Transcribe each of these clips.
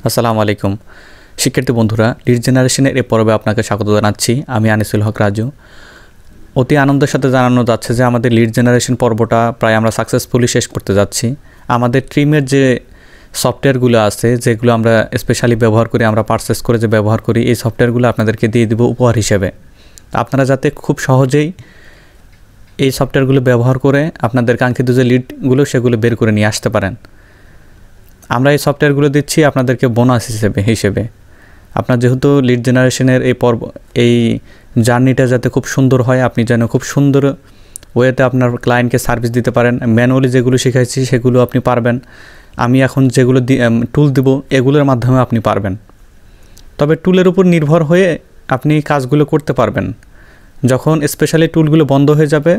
আসসালামু আলাইকুম শিক্ষার্থী বন্ধুরা, লিড জেনারেশনের এই পর্বে আপনাকে স্বাগত জানাচ্ছি। আমি আনিসুল হক রাজু। অতি আনন্দের সাথে জানানো যাচ্ছে যে আমাদের লিড জেনারেশন পর্বটা প্রায় আমরা সাকসেসফুলি শেষ করতে যাচ্ছি। আমাদের ট্রিমের যে সফটওয়্যারগুলো আছে, যেগুলো আমরা স্পেশালি ব্যবহার করি, আমরা পারচেস করে যে ব্যবহার করি, এই সফটওয়্যারগুলো আপনাদেরকে দিয়ে দিব উপহার হিসেবে। আপনারা যাতে খুব সহজেই এই সফটওয়্যারগুলো ব্যবহার করে আপনাদের কাঙ্ক্ষিত যে লিডগুলো সেগুলো বের করে নিয়ে আসতে পারেন। আমরা এই সফটওয়্যারগুলো দিচ্ছি আপনাদেরকে বোনাস হিসেবে। আপনার যেহেতু লিড জেনারেশনের এই জার্নিটা যাতে খুব সুন্দর হয়, আপনি যেন খুব সুন্দর ওয়েতে আপনার ক্লায়েন্টকে সার্ভিস দিতে পারেন। ম্যানুয়ালি যেগুলো শিখাইছি সেগুলো আপনি পারবেন। আমি এখন যেগুলো টুল দেব এগুলোর মাধ্যমে আপনি পারবেন। তবে টুলের উপর নির্ভর হয়ে আপনি কাজগুলো করতে পারবেন। যখন স্পেশালি টুলগুলো বন্ধ হয়ে যাবে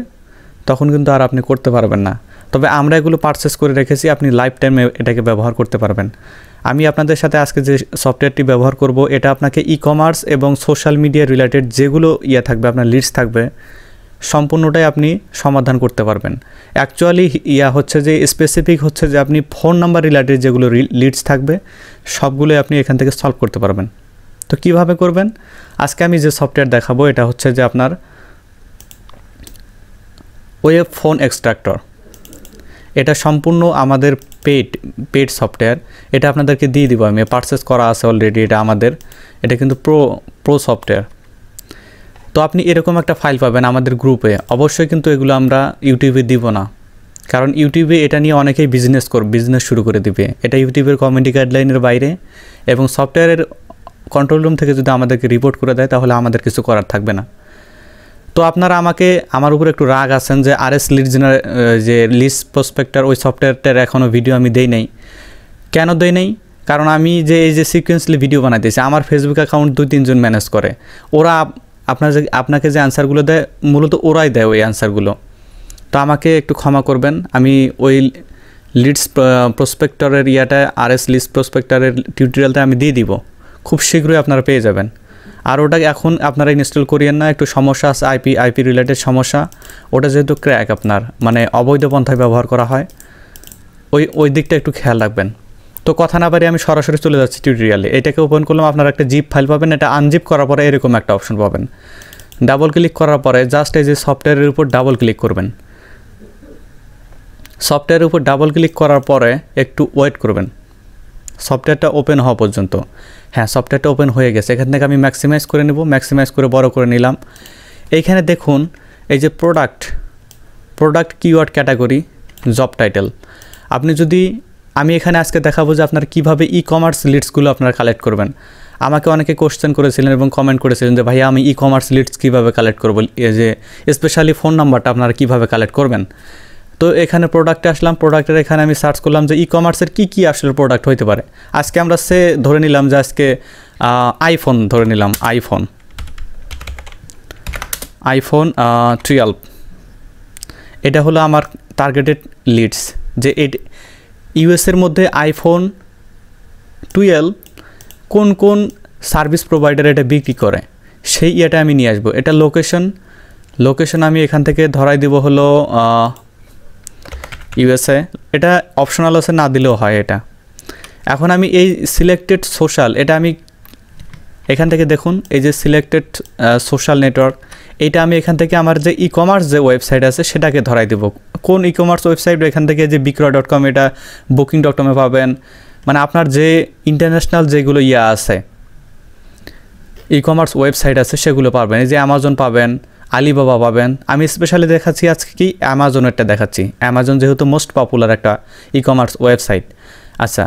তখন কিন্তু আর আপনি করতে পারবেন না। তবে আমরা এগুলো পারচেস করে রেখেছি, আপনি লাইফ টাইমে এটাকে ব্যবহার করতে পারবেন। আমি আপনাদের সাথে আজকে যে সফটওয়্যারটি ব্যবহার করব, এটা আপনাকে ই কমার্স এবং সোশ্যাল মিডিয়া রিলেটেড যেগুলো থাকবে, আপনার লিডস থাকবে, সম্পূর্ণটাই আপনি সমাধান করতে পারবেন। অ্যাকচুয়ালি হচ্ছে যে স্পেসিফিক হচ্ছে যে আপনি ফোন নাম্বার রিলেটেড যেগুলো লিডস থাকবে সবগুলোই আপনি এখান থেকে সলভ করতে পারবেন। তো কিভাবে করবেন? আজকে আমি যে সফটওয়্যার দেখাবো এটা হচ্ছে যে আপনার ওয়েব ফোন এক্সট্রাক্টর। এটা সম্পূর্ণ আমাদের পেড সফটওয়্যার। এটা আপনাদেরকে দিয়ে দিব, আমি পারচেস করা আছে অলরেডি। এটা কিন্তু প্রো সফটওয়্যার। তো আপনি এরকম একটা ফাইল পাবেন আমাদের গ্রুপে। অবশ্যই কিন্তু এগুলো আমরা ইউটিউবে দিব না, কারণ ইউটিউবে এটা নিয়ে অনেকেই বিজনেস শুরু করে দিবে। এটা ইউটিউবের কমিউনিটি গাইডলাইনের বাইরে, এবং সফটওয়্যারের কন্ট্রোল রুম থেকে যদি আমাদেরকে রিপোর্ট করে দেয় তাহলে আমাদের কিছু করার থাকবে না। তো আপনারা আমার উপর একটু রাগ আছেন যে যে লিস্ট প্রসপেক্টর ওই সফটওয়্যারটার এখনও ভিডিও আমি দেই নাই। কেন দেই নাই? কারণ আমি এই যে সিকোয়েন্সলি ভিডিও বানাইতেছি, আমার ফেসবুক অ্যাকাউন্ট 2-3 জন ম্যানেজ করে। ওরা আপনাকে যে অ্যান্সারগুলো দেয় মূলত ওরাই দেয় ওই অ্যান্সারগুলো। তো আমাকে একটু ক্ষমা করবেন। আমি ওই লিডস প্রসপেক্টরের লিস্ট প্রসপেক্টরের টিউটোরিয়ালটা আমি দিয়ে দিব, খুব শীঘ্রই আপনারা পেয়ে যাবেন। আর ওটা এখন আপনারা ইনস্টল করিয়েন না, একটু সমস্যা আছে, আইপি রিলেটেড সমস্যা। ওটা যেহেতু ক্র্যাক, আপনার মানে অবৈধ পন্থায় ব্যবহার করা হয়, ওই দিকটা একটু খেয়াল রাখবেন। তো কথা না বাড়িয়ে আমি সরাসরি চলে যাচ্ছি টিউটোরিয়ালে। এটাকে ওপেন করলাম, আপনারা একটা জিপ ফাইল পাবেন। এটা আনজিপ করার পরে এরকম একটা অপশন পাবেন। ডাবল ক্লিক করার পরে জাস্ট এই যে সফটওয়্যারের উপর ডাবল ক্লিক করবেন। সফটওয়্যারের উপর ডাবল ক্লিক করার পরে একটু ওয়েট করবেন সফটওয়্যারটা ওপেন হওয়া পর্যন্ত। হ্যাঁ, সফটওয়্যারটা ওপেন হয়ে গেছে। এখান থেকে আমি ম্যাক্সিমাইজ করে নেব, ম্যাক্সিমাইজ করে বড় করে নিলাম। এইখানে দেখুন এই যে product keyword category, job title. আমি এখানে আজকে দেখাবো যে আপনারা কীভাবে ই কমার্স লিডসগুলো আপনারা কালেক্ট করবেন। আমাকে অনেকে কোশ্চেন করেছিলেন এবং কমেন্ট করেছিলেন যে ভাইয়া আমি ই কমার্স লিডস কীভাবে কালেক্ট করবো, যে স্পেশালি ফোন নাম্বারটা আপনারা কীভাবে কালেক্ট করবেন। তো এখানে প্রোডাক্টে আসলাম। প্রোডাক্টের এখানে আমি সার্চ করলাম যে ই কমার্সের কী আসলে প্রোডাক্ট হইতে পারে। আজকে আমরা ধরে নিলাম যে আজকে আইফোন ধরে নিলাম, আইফোন 12। এটা হলো আমার টার্গেটেড লিডস, যে ইউএসের মধ্যে আইফোন 12 কোন সার্ভিস প্রোভাইডার এটা বিক্রি করে সেই এটা আমি নিয়ে আসবো। এটা লোকেশন আমি এখান থেকে ধরাই দিব হলো ইউএসএ। এটা অপশনাল আছে, না দিলেও হয় এটা। এখন আমি এই সিলেক্টেড সোশ্যাল, এটা আমি এখান থেকে দেখুন এই যে সিলেক্টেড সোশ্যাল নেটওয়ার্ক, এইটা আমি এখান থেকে আমার যে ই কমার্স যে ওয়েবসাইট আছে সেটাকে ধরাই দেব। কোন ই কমার্স ওয়েবসাইট? এখান থেকে যে বিক্রয়.com, এটা বুকিং.com পাবেন। মানে আপনার যে ইন্টারন্যাশনাল যেগুলো আছে ই কমার্স ওয়েবসাইট আছে সেগুলো পাবেন। এই যে অ্যামাজন পাবেন, আলিবাবা পাবেন। আমি স্পেশালি দেখাচ্ছি আজকে কি অ্যামাজনেরটা দেখাচ্ছি। অ্যামাজন যেহেতু মোস্ট পপুলার একটা ই কমার্স ওয়েবসাইট। আচ্ছা,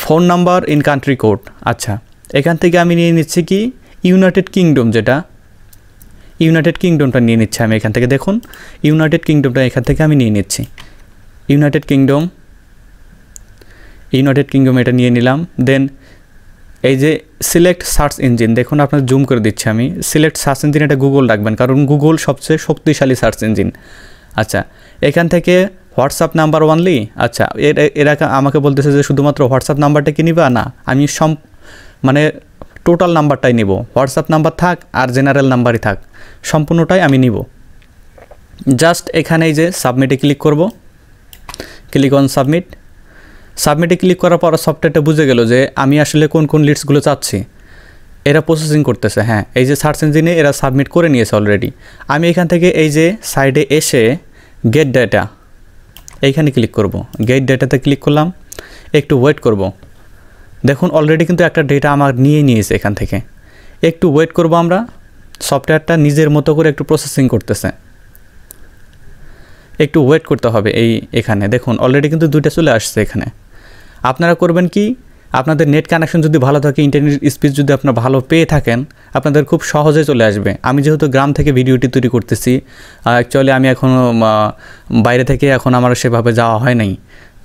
phone number in country code. আচ্ছা, এখান থেকে আমি নিয়ে নিচ্ছি কি ইউনাইটেড কিংডমটা নিয়ে নিচ্ছি আমি এখান থেকে। দেখুন ইউনাইটেড কিংডমটা এখান থেকে আমি নিয়ে নিচ্ছি। ইউনাইটেড কিংডম এটা নিয়ে নিলাম। দেন এই যে সিলেক্ট সার্চ ইঞ্জিন, দেখুন আপনার জুম করে দিচ্ছি আমি। সিলেক্ট সার্চ ইঞ্জিন, এটা গুগল রাখবেন, কারণ গুগল সবচেয়ে শক্তিশালী সার্চ ইঞ্জিন। আচ্ছা, এখান থেকে হোয়াটসঅ্যাপ নাম্বার অনলি। আচ্ছা, এরা আমাকে বলতেছে যে শুধুমাত্র হোয়াটসঅ্যাপ নাম্বারটা কি নিবা? না, আমি মানে টোটাল নাম্বারটাই নিব। হোয়াটসঅ্যাপ নাম্বার থাক আর জেনারেল নাম্বারই থাক, সম্পূর্ণটাই আমি নিব। জাস্ট এখানে এই যে সাবমিটে ক্লিক করব, ক্লিক অন সাবমিট। সাবমিটে ক্লিক করার পর সফটওয়্যারটা বুঝে গেল যে আমি আসলে কোন কোন লিডসগুলো চাচ্ছি। এরা প্রসেসিং করতেছে, হ্যাঁ এই যে সার্চ ইঞ্জিনে এরা সাবমিট করে নিয়েছে অলরেডি। আমি এখান থেকে এই যে সাইডে এসে গেট ডেটা এইখানে ক্লিক করব, গেট ডেটাতে ক্লিক করলাম, একটু ওয়েট করব। দেখুন অলরেডি কিন্তু একটা ডেটা আমার নিয়েছে এখান থেকে। একটু ওয়েট করব আমরা, সফটওয়্যারটা নিজের মতো করে একটু প্রসেসিং করতেছে, একটু ওয়েট করতে হবে। এখানে দেখুন অলরেডি কিন্তু 2টা চলে আসছে এখানে। আপনারা করবেন কি, আপনাদের নেট কানেকশন যদি ভালো থাকে, ইন্টারনেট স্পিড যদি আপনারা ভালো পেয়ে থাকেন, আপনাদের খুব সহজে চলে আসবে। আমি যেহেতু গ্রাম থেকে ভিডিওটি তৈরি করতেছি, অ্যাকচুয়ালি আমি এখনও বাইরে থেকে এখন আমার সেভাবে যাওয়া হয় নাই,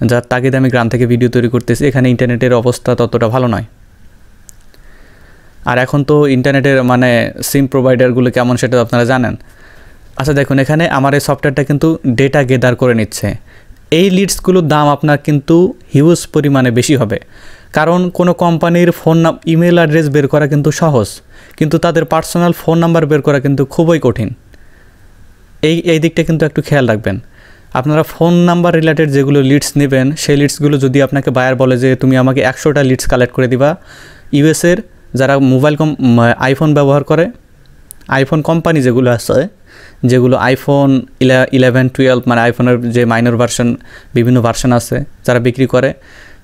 যার তাগিদে আমি গ্রাম থেকে ভিডিও তৈরি করতেছি। এখানে ইন্টারনেটের অবস্থা ততটা ভালো নয়। আর এখন তো ইন্টারনেটের মানে সিম প্রোভাইডারগুলো কেমন সেটা আপনারা জানেন। আচ্ছা দেখুন এখানে আমার এই সফটওয়্যারটা কিন্তু ডেটা গেদার করে নিচ্ছে। এই লিডসগুলোর দাম আপনার কিন্তু হিউজ পরিমাণে বেশি হবে, কারণ কোনো কোম্পানির ইমেল অ্যাড্রেস বের করা কিন্তু সহজ, কিন্তু তাদের পার্সোনাল ফোন নাম্বার বের করা কিন্তু খুবই কঠিন। এই দিকটা কিন্তু একটু খেয়াল রাখবেন। আপনারা ফোন নাম্বার রিলেটেড যেগুলো লিডস নেবেন, সেই লিডসগুলো যদি আপনাকে বায়ার বলে যে তুমি আমাকে 100টা লিডস কালেক্ট করে দিবা, ইউএসের যারা আইফোন ব্যবহার করে, আইফোন কোম্পানি যেগুলো আছে, যেগুলো আইফোন 11, 12 মানে আইফোনের যে মাইনর ভার্সন, বিভিন্ন ভার্সন আছে যারা বিক্রি করে,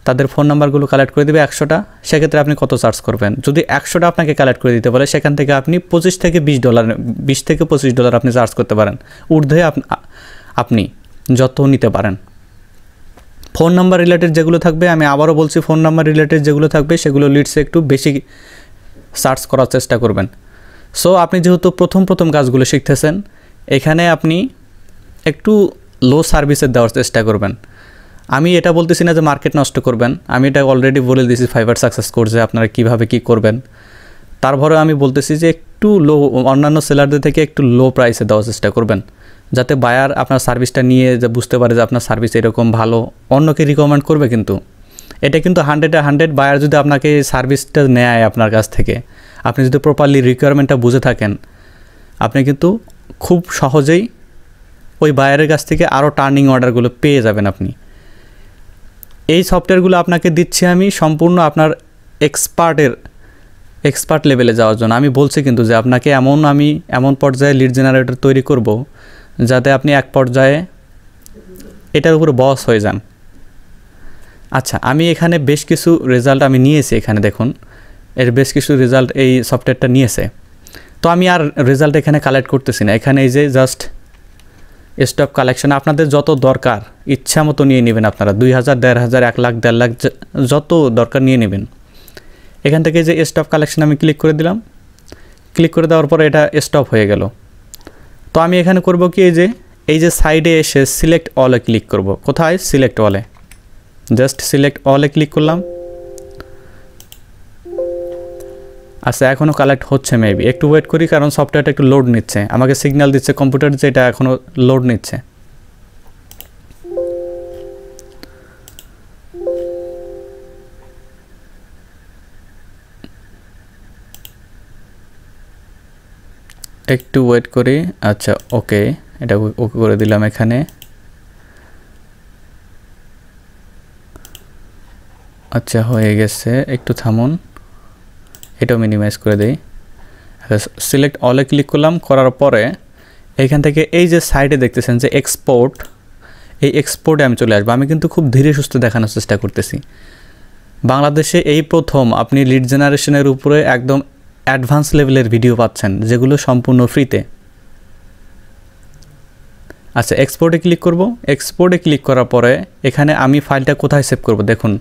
তাদের ফোন নাম্বারগুলো কালেক্ট করে দেবে 100টা। সেক্ষেত্রে আপনি কত চার্জ করবেন? যদি 100টা আপনাকে কালেক্ট করে দিতে বলে, সেখান থেকে আপনি $25 থেকে $20 আপনি চার্জ করতে পারেন। ঊর্ধ্বে আপনি যত নিতে পারেন। ফোন নাম্বার রিলেটেড যেগুলো থাকবে, আমি আবারও বলছি, ফোন নাম্বার রিলেটেড যেগুলো থাকবে সেগুলো লিডসে একটু বেশি সার্চ করার চেষ্টা করবেন। সো আপনি যেহেতু প্রথম কাজগুলো শিখতেছেন, এখানে আপনি একটু লো সার্ভিসে দেওয়ার চেষ্টা করবেন। আমি এটা বলতেছি না যে মার্কেট নষ্ট করবেন, আমি এটা অলরেডি বলে দিয়েছি ফাইবার সাকসেস কোর্সে আপনারা কীভাবে কী করবেন। তারপরেও আমি বলতেছি যে একটু লো, অন্যান্য সেলারদের থেকে একটু লো প্রাইসে দেওয়ার চেষ্টা করবেন, যাতে বায়ার আপনার সার্ভিসটা নিয়ে যে বুঝতে পারে যে আপনার সার্ভিস এরকম ভালো, অন্যকে রিকমেন্ড করবে। কিন্তু এটা কিন্তু 100-100 বায়ার যদি আপনাকে সার্ভিসটা নেয় আপনার কাছ থেকে, আপনি যদি প্রপারলি রিকোয়ারমেন্টটা বুঝে থাকেন, আপনি কিন্তু খুব সহজেই ওই বায়ারের কাছ থেকে আরও টার্নিং অর্ডারগুলো পেয়ে যাবেন আপনি। এই সফটওয়্যারগুলো আপনাকে দিচ্ছি আমি সম্পূর্ণ আপনার এক্সপার্ট লেভেলে যাওয়ার জন্য। আমি বলছি কিন্তু যে আপনাকে এমন পর্যায়ে লিড জেনারেটর তৈরি করব যাতে আপনি এক পর্যায়ে এটার উপরে বস হয়ে যান। আচ্ছা, আমি এখানে বেশ কিছু রেজাল্ট আমি নিয়েছি, এখানে দেখুন এর বেশ কিছু রেজাল্ট এই সফটওয়্যারটা নিয়েছে। তো আমি আর রেজাল্ট এখানে কালেক্ট করতেছি না, এখানে এই যে জাস্ট স্টক কালেকশন আপনাদের যত দরকার ইচ্ছা মতো নিয়ে নেবেন। আপনারা 2000, 1500, 1 লাখ, 1.5 লাখ যত দরকার নিয়ে নেবেন। এখান থেকে যে স্টক কালেকশন আমি ক্লিক করে দিলাম, ক্লিক করে দেওয়ার পরে এটা স্টপ হয়ে গেল। তো আমি এখানে করব কি, এই যে সাইডে এসে সিলেক্ট অলে ক্লিক করব। কোথায়? সিলেক্ট অলে, জাস্ট সিলেক্ট অলে ক্লিক করলাম। আচ্ছা, এখনও কালেক্ট হচ্ছে, মেবি একটু ওয়েট করি, কারণ সফটওয়্যারটা একটু লোড নিচ্ছে, আমাকে সিগন্যাল দিচ্ছে কম্পিউটার যে এটা এখনও লোড নিচ্ছে। একটু ওয়েট করি। আচ্ছা ওকে, এটা ওকে করে দিলাম এখানে। আচ্ছা হয়ে গেছে, একটু থামুন, এটাও মিনিমাইজ করে দিই। সিলেক্ট অলে ক্লিক করলাম, করার পরে এইখান থেকে এই যে সাইডে দেখতেছেন যে এক্সপোর্ট, এই এক্সপোর্টে আমি চলে আসবো। আমি কিন্তু খুব ধীরে সুস্থে দেখানোর চেষ্টা করতেছি। বাংলাদেশে এই প্রথম আপনি লিড জেনারেশনের উপরে একদম অ্যাডভান্স লেভেলের ভিডিও পাচ্ছেন, যেগুলো সম্পূর্ণ ফ্রিতে। আচ্ছা, এক্সপোর্টে ক্লিক করব। এক্সপোর্টে ক্লিক করার পরে এখানে আমি ফাইলটা কোথায় সেভ করব, দেখুন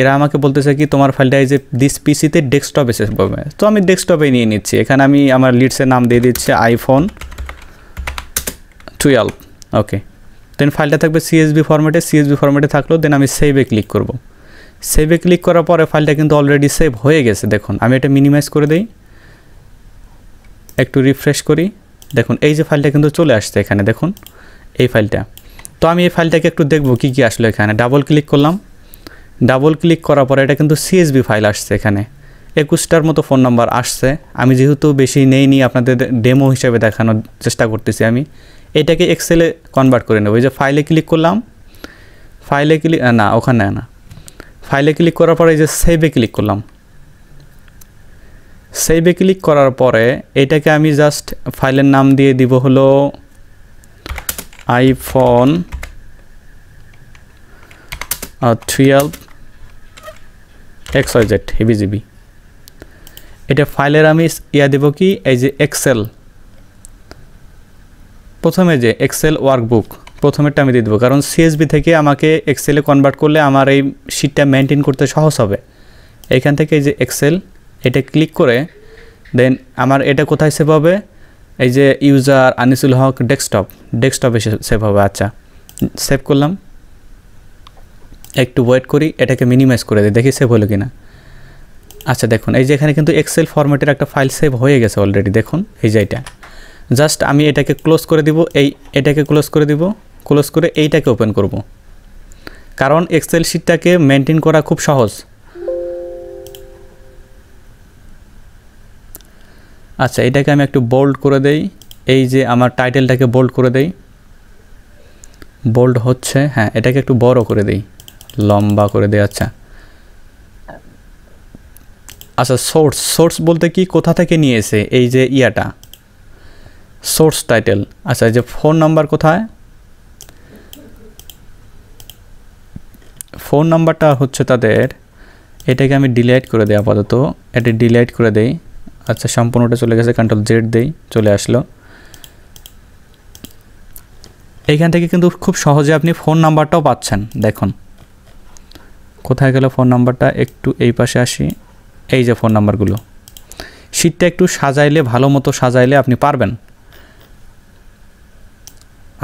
এরা আমাকে বলতেছে কি তোমার ফাইলটা এই যে দিস পিসিতে ডেস্কটপে সেভ করবে। তো আমি ডেস্কটপে নিয়ে নিচ্ছি। এখানে আমি আমার লিডসের নাম দিয়ে দিচ্ছি iPhone 12। ওকে, দেন ফাইলটা থাকবে CSV ফরম্যাটে থাকলো। দেন আমি সেভে ক্লিক করব। সেভে ক্লিক করার পরে ফাইলটা কিন্তু অলরেডি সেভ হয়ে গেছে। দেখুন আমি এটা মিনিমাইজ করে দিই, একটু রিফ্রেশ করি। দেখুন এই যে ফাইলটা কিন্তু চলে আসছে এখানে, দেখুন এই ফাইলটা। তো আমি এই ফাইলটাকে একটু দেখব কি কি আসলো। এখানে ডাবল ক্লিক করলাম, ডাবল ক্লিক করার পরে এটা কিন্তু CSV ফাইল আসছে। এখানে 21টার মতো ফোন নাম্বার আসছে। আমি যেহেতু বেশি নেইনি, আপনাদের ডেমো হিসেবে দেখানোর চেষ্টা করতেছি। আমি এটাকে এক্সেলে কনভার্ট করে নেব। এই যে ফাইলে ক্লিক করলাম, ফাইলে ক্লিক না, ওখানে না, ফাইলে ক্লিক করার পরে এই যে সেভে ক্লিক করলাম। সেভে ক্লিক করার পরে এটাকে আমি জাস্ট ফাইলের নাম দিয়ে দিব হলো iPhone 12 XYZ হেবিজিবি। এটা ফাইলের আমি দেব কি, এই যে এক্সেল, প্রথমে যে এক্সেল ওয়ার্কবুক প্রথমেরটা আমি দিয়ে দেবো, কারণ সিএসবি থেকে আমাকে এক্সেলে কনভার্ট করলে আমার এই শিটটা মেনটেন করতে সহজ হবে। এইখান থেকে এই যে এক্সেল, এটা ক্লিক করে দেন আমার এটা কোথায় সেভ হবে, এই যে ইউজার আনিসুল হক ডেস্কটপে সেভ হবে। আচ্ছা, সেভ করলাম, একটু ওয়েট করি, এটাকে মিনিমাইজ করে দিই, দেখি সেভ হলো কিনা। আচ্ছা দেখুন, এই যে এখানে কিন্তু এক্সেল ফরম্যাটের একটা ফাইল সেভ হয়ে গেছে অলরেডি, দেখুন এই যে এটা। জাস্ট আমি এটাকে ক্লোজ করে দিব, এটাকে ক্লোজ করে দিব, ক্লোজ করে এইটাকে ওপেন করব, কারণ এক্সেল শিটটাকে মেনটেন করা খুব সহজ। আচ্ছা, এটাকে আমি একটু বোল্ড করে দেই, এই যে আমার টাইটেলটাকে বোল্ড করে দেই, বোল্ড হচ্ছে, হ্যাঁ এটাকে একটু বড় করে দেই, লম্বা করে দেই। আচ্ছা আচ্ছা, সোর্স বলতে কি, কোথা থেকে নিয়েছে, এই যে সোর্স টাইটেল। আচ্ছা, এই যে ফোন নাম্বার কোথায়, ফোন নাম্বারটা হচ্ছে তাদের, এটাকে আমি ডিলিট করে দিই আপাতত, এটা ডিলিট করে দেই। আচ্ছা, সম্পূর্ণটা চলে গেছে, Ctrl Z দেই, চলে আসলো। এইখান থেকে কিন্তু খুব সহজে আপনি ফোন নাম্বারটাও পাচ্ছেন। দেখুন কোথায় গেল ফোন নাম্বারটা, একটু এই পাশে আসি, এই যে ফোন নাম্বারগুলো। শিটটা একটু সাজাইলে, ভালো মতো সাজাইলে আপনি পারবেন।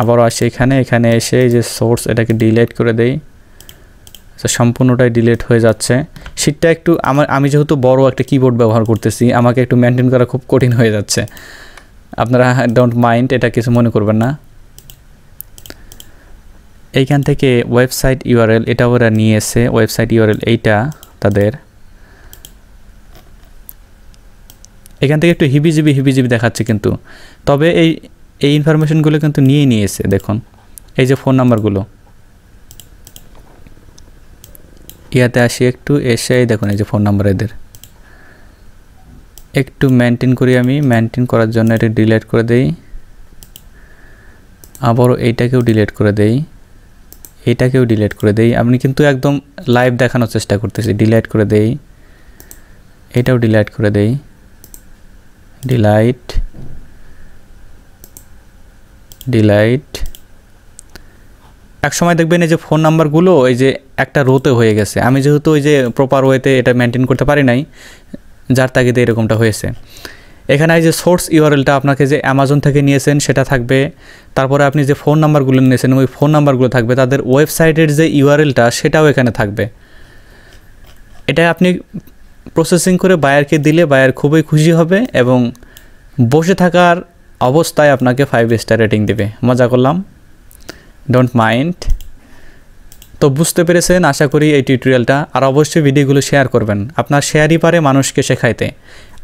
আবারও আসি এখানে এসে এই যে সোর্স, এটাকে ডিলিট করে দেই। আচ্ছা, সম্পূর্ণটাই ডিলিট হয়ে যাচ্ছে। শিটটা একটু আমি যেহেতু বড় একটা কিবোর্ড ব্যবহার করতেছি, আমাকে একটু মেনটেন করা খুব কঠিন হয়ে যাচ্ছে। আপনারা ডোন্ট মাইন্ড, এটা কিছু মনে করবেন না। এইখান থেকে ওয়েবসাইট ইউআরএল, এটা ওরা নিয়ে এসে ওয়েবসাইট ইউআরএল এইটা তাদের, এখান থেকে একটু হিবিজিবি দেখাচ্ছে কিন্তু, তবে এই ইনফরমেশনগুলো কিন্তু নিয়ে এসে দেখুন, এই যে ফোন নাম্বারগুলো, ইয়াতে আসি একটু, এসে দেখুন এই যে ফোন নাম্বার এদের, একটু মেনটেন করি। আমি মেনটেন করার জন্য এটা ডিলিট করে দেই, আবারও এইটাকেও ডিলিট করে দেই, এইটাকেও ডিলিট করে দেই। আমি কিন্তু একদম লাইভ দেখানোর চেষ্টা করতেছি। ডিলিট করে দেই, এটাও ডিলিট করে দেই, ডিলাইট। এক সময় দেখবেন এই যে ফোন নাম্বারগুলো এই যে একটা রোতে হয়ে গেছে, আমি যেহেতু ওই যে প্রপার ওয়েতে এটা মেনটেন করতে পারি নাই, যার তাগিদে এরকমটা হয়েছে। এখানে এই যে সোর্স ইউআরএলটা আপনাকে যে অ্যামাজন থেকে নিয়েছেন সেটা থাকবে, তারপরে আপনি যে ফোন নাম্বারগুলো নিয়েছেন ওই ফোন নাম্বারগুলো থাকবে, তাদের ওয়েবসাইটের যে ইউআরএলটা সেটাও এখানে থাকবে। এটা আপনি প্রসেসিং করে বায়ারকে দিলে বায়ার খুবই খুশি হবে এবং বসে থাকার অবস্থায় আপনাকে 5 স্টার রেটিং দেবে। মজা করলাম, ডোন্ট মাইন্ড। তো বুঝতে পেরেছেন আশা করি এই টিউটোরিয়ালটা। আর অবশ্যই ভিডিওগুলো শেয়ার করবেন, আপনার শেয়ারই পারে মানুষকে শেখাইতে।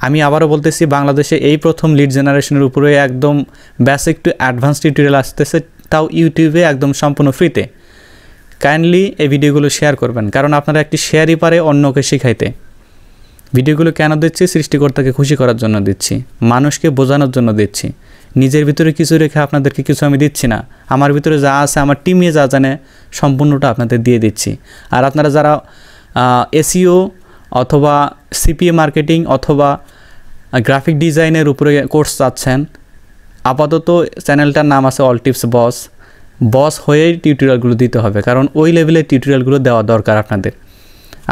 আমি আবারও বলতেছি, বাংলাদেশে এই প্রথম লিড জেনারেশনের উপরে একদম বেসিক টু অ্যাডভান্স টিউটোরিয়াল আসতেছে, তাও ইউটিউবে একদম সম্পূর্ণ ফ্রিতে। কাইন্ডলি এই ভিডিওগুলো শেয়ার করবেন, কারণ আপনারা একটি শেয়ারই পারে অন্যকে শেখাইতে। ভিডিওগুলো কেন দিচ্ছি, সৃষ্টিকর্তাকে খুশি করার জন্য দিচ্ছি, মানুষকে বোঝানোর জন্য দিচ্ছি। নিজের ভিতরে কিছু রেখে আপনাদেরকে কিছু আমি দিচ্ছি না, আমার ভিতরে যা আছে, আমার টিমে যা জানে সম্পূর্ণটা আপনাদের দিয়ে দিচ্ছি। আর আপনারা যারা এসইও অথবা সিপিএ মার্কেটিং অথবা গ্রাফিক ডিজাইনের উপরে কোর্স চাচ্ছেন, আপাতত চ্যানেলটার নাম আছে অল টিপস বস হয়েই টিউটোরিয়ালগুলো দিতে হবে, কারণ ওই লেভেলের টিউটোরিয়ালগুলো দেওয়া দরকার আপনাদের।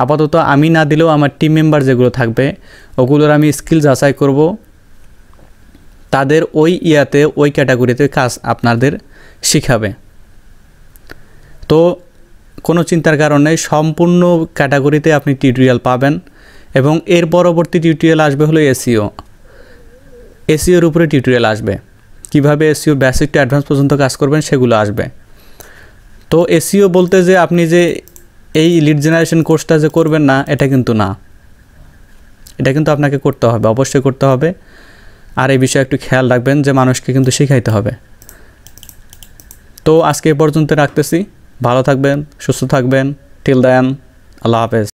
আপাতত আমি না দিলেও আমার টিম মেম্বার যেগুলো থাকবে ওগুলোর আমি স্কিল যাচাই করব, তাদের ওই ওই ক্যাটাগরিতে কাজ আপনাদের শিখাবে। তো কোনো চিন্তার কারণ নেই, সম্পূর্ণ ক্যাটাগরিতে আপনি টিউটোরিয়াল পাবেন। এবং এর পরবর্তী টিউটোরিয়াল আসবে হলো এসইওর উপরে টিউটোরিয়াল আসবে, কিভাবে এসইও বেসিক টু অ্যাডভান্স পর্যন্ত কাজ করবেন সেগুলো আসবে। তো এসইও বলতে যে আপনি যে এই লিড জেনারেশন কোর্সটা যে করবেন না, এটা কিন্তু না, এটা কিন্তু আপনাকে করতে হবে, অবশ্যই করতে হবে। আর এই বিষয়ে একটু খেয়াল রাখবেন যে মানুষকে কিন্তু শেখাইতে হবে। তো আজকে এ পর্যন্ত রাখতেছি, ভালো থাকবেন, সুস্থ থাকবেন। টিল দেন, আল্লাহ হাফেজ।